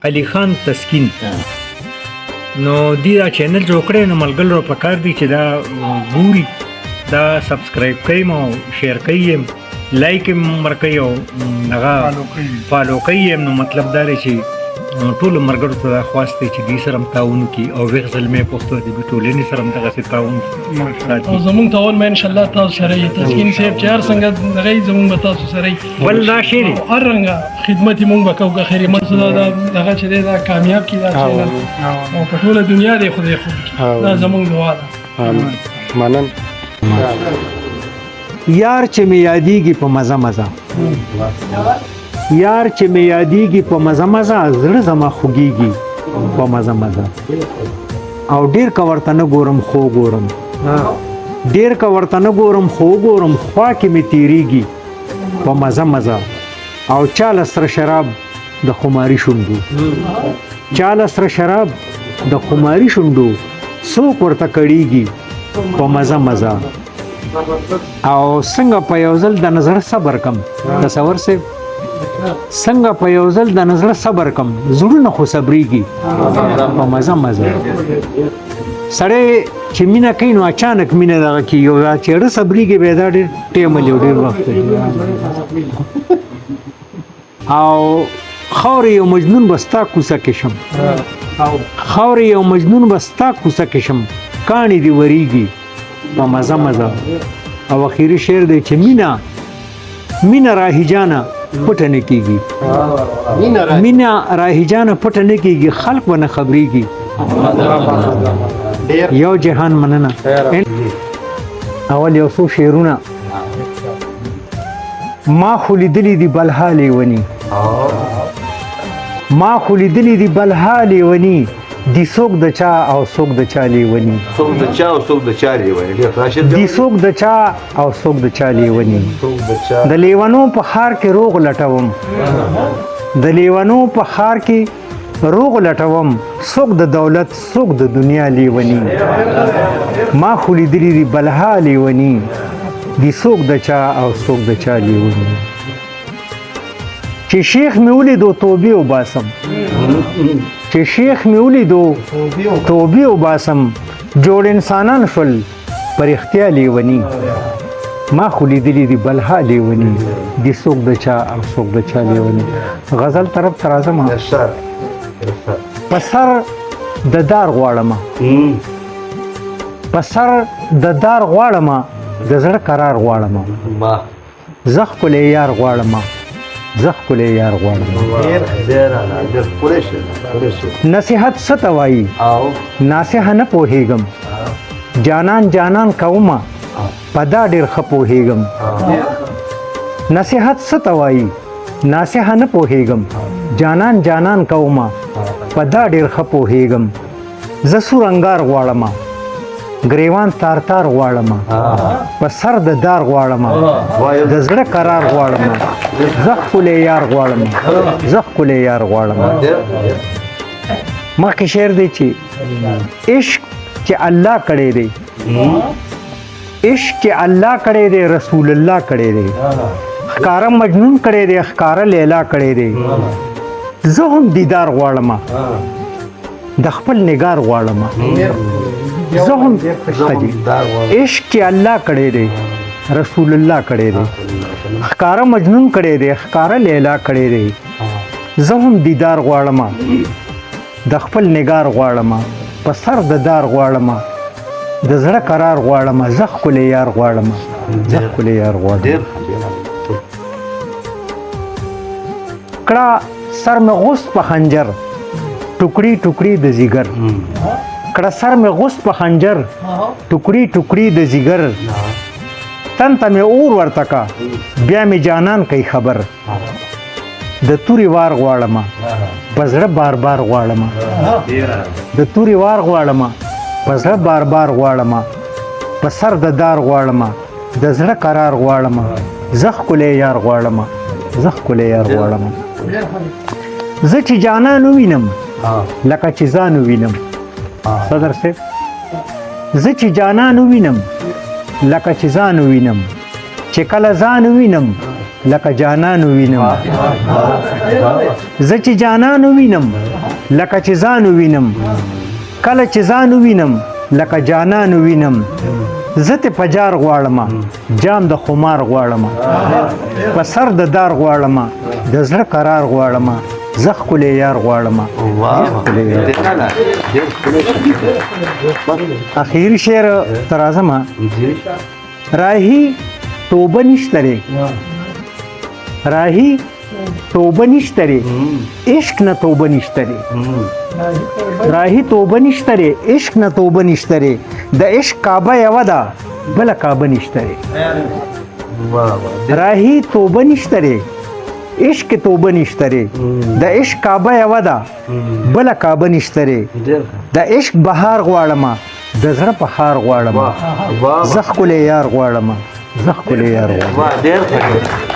علي خان تسکین نو دی دا چینل جوړ کړی نو ملګرو په کار دی چې دا ګوري دا سبسکرایب کوي او شیر کوي لایک یې ورکوي او هغه فالو کوي نو مطلب دا دی چې ټولو ملګرو ته دا خواست دی چې دوی سره هم تعاون وکړي او ویښ زلمۍ پښتو ادبي ټولنې سره هم دغسې تعاون او زمونږ تعاون به انشاءالله تاسو سره یې تسکین صاحب چې هر څنګه دغه یې زمونږ به تاسو سره یې بل دا شی دی هر رنګه خدمت یې مونږ به کوو که خیر مقصد دا دغه چې دی دا کامیاب کړي دا چینل او په ټوله دنیا دی خدای خوب کړي دا زمونږ دعا ده منن یار چې می یادېږي په مزه مزه یار چې می یادېږي په مزه مزه زړه زما خوږېږي په مزه مزه او ډېر که ورته نه ګورم خو ګورم ډېر که ورته نه ګورم خو ګورم خوا کې مې تېرېږي په مزه مزه او چاله سره شراب د خماري شونډو چاله سره شراب د خماري شونډو څوک ورته کړېږي په مزه مزه او څنګه په یو ځل د نظر صبر کم تصور صاحب څنګه په یو ځل د نظر صبر کم زړونه خو صبرېږي په مزه مزه سړی چې مینه کوي نو اچانک مینه دغه کېږي او چې ډېر صبرېږي بیا دا ډېر ټیم لري ډېر وخت او خاورې یو مجنون به ستا کوڅه کې شم خاورې یو مجنون به ستا کوڅه کې شم کاڼي دې ورېږي په مزه مزه او اخیری شعر دی چې مینه راهیجانه پټه نه کېږي مینه راهیجانه پټه نه کېږي خلق به نه خبرېږي یو جهان مننه اول یو څو شعرونه ما خو لیدلي دي بلها لیوني ما خو لیدلي دي بلها لیوني دی څوک د چا او څوک د چا لیوني څوک د چا او څوک د چا لیوني دی څوک د چا او څوک د چا لیوني د لیونو په خار کې روغ لټوم د لیونو په خار کې روغ لټوم څوک د دولت څوک د دنیا لیوني ما خو لیدلي دي بلها لیوني دی څوک د چا او څوک د چا لیوني چې شیخ مې ولیدو توبې وباسم چې شیخ مې ولیدو توبې وباسم جوړ انسانان شول پر اختیا لیوني ما خو لیدلي دي بلها لیوني دي څوک د چا او څوک د چا لیوني غزل طرف ته راځم په سر د دار غواړم په سر د دار غواړم د زړه قرار غواړم زه ښکلی یار غواړم زه ښکلی یار غواړم نصیحت څه ته وایي ناصحه نه پوهېږم جانان جانان کومه په دا ډېر ښه پوهېږم نصیحت څه ته وایي ناصحه نه پوهېږم جانان جانان کومه په دا ډېر ښه پوهېږم زه سور انګار غواړم ګریوان تار تار غواړم په سر د دار غواړم د زړه قرار غواړم زه ښکلی یار غواړم زه ښکلی یار غواړم مخکې شعر دی چې عشق چې الله کړی دی عشق چې الله کړی دی رسول الله کړی دی ښکاره مجنون کړی دی ښکاره لیلا کړی دی زه هم دیدار غواړم د خپل نگار غواړم زه هم عشق چې الله کړی دی رسول الله کړی دی ښکاره مجنون کړی دی ښکاره لیلا کړی دی زه هم دیدار غواړم د خپل نگار غواړم په سر د دار غواړم د زړه قرار غواړم زه ښکلی یار غواړم زه ښکلی یار غواړم کړه سر مې غوست په خنجر ټوکړي ټوکړي د ځیګر کړه سر مې غوست په خنجر ټوکړي ټوکړي د ځیګر تن ته مې اور ورته کا بیا مې جانان کوي خبر د تورې وار غواړم په زړه بار بار غواړم د تورې وار غواړم په زړه بار بار غواړم په سر د دار غواړم د زړه قرار غواړم زه ښکلی یار غواړم زه ښکلی یار غواړم زه چې جانان ووینم لکه چې ځان ووینم صدر صاحب زه چې جانان ووینم لکه چې ځان ووینم چې کله ځان ووینم لکه جانان ووینم زه چې جانان ووینم لکه چې ځان ووینم کله چې ځان ووینم لکه جانان ووینم زه ته په جار غواړم جام د خمار غواړم په سر د دار غواړم د زړه قرار غواړم زه ښکلی یار غواړم اخیری شعر ته راځم راهي توبه نشته دی راهي توبه نشته دی عشق نه توبه نشته دی راهي توبه نشته دی عشق نه توبه نشته دی د عشق کعبه یوه ده بله کعبه نشته دی راهي توبه نشته دی عشق توبه نشته دی د عشق کعبه یوه ده بله کعبه نشته دی د عشق بهار غواړم د زړه په ښار غواړم زه ښکلی یار غواړم زه ښکلی یار غواړم